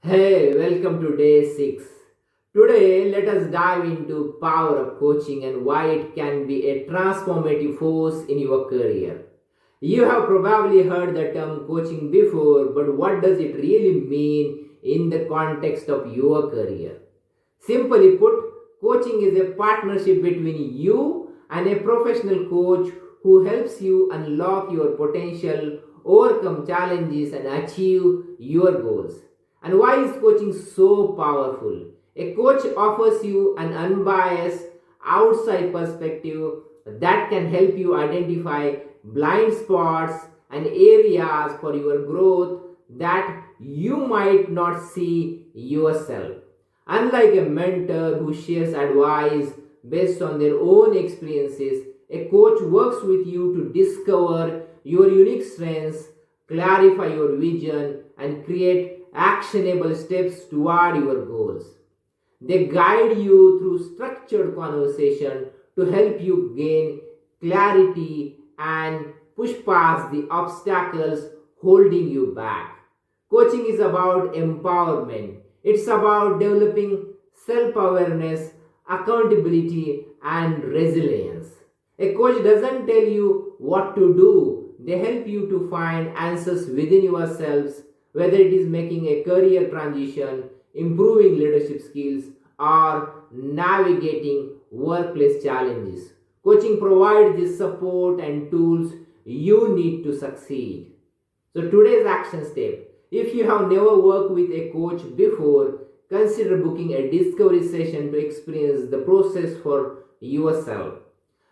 Hey, welcome to day 6. Today, let us dive into power of coaching and why it can be a transformative force in your career. You have probably heard the term coaching before, but what does it really mean in the context of your career? Simply put, coaching is a partnership between you and a professional coach who helps you unlock your potential, overcome challenges, and achieve your goals. And why is coaching so powerful? A coach offers you an unbiased outside perspective that can help you identify blind spots and areas for your growth that you might not see yourself. Unlike a mentor who shares advice based on their own experiences, a coach works with you to discover your unique strengths, clarify your vision, and create actionable steps toward your goals. They guide you through structured conversation to help you gain clarity and push past the obstacles holding you back. Coaching is about empowerment. It's about developing self awareness, accountability, and resilience. A coach doesn't tell you what to do, they help you to find answers within yourselves, whether it is making a career transition, improving leadership skills, or navigating workplace challenges. Coaching provides the support and tools you need to succeed. So, today's action step, if you have never worked with a coach before, consider booking a discovery session to experience the process for yourself.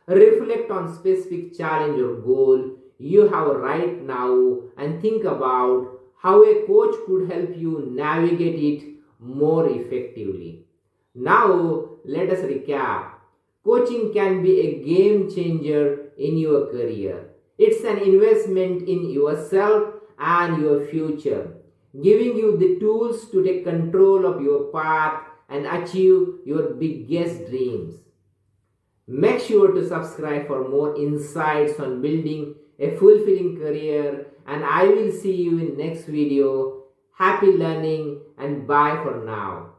Reflect on specific challenge or goal you have right now and think about how a coach could help you navigate it more effectively. Now, let us recap. Coaching can be a game changer in your career. It's an investment in yourself and your future, giving you the tools to take control of your path and achieve your biggest dreams. Make sure to subscribe for more insights on building a fulfilling career, and I will see you in next video. Happy learning and bye for now.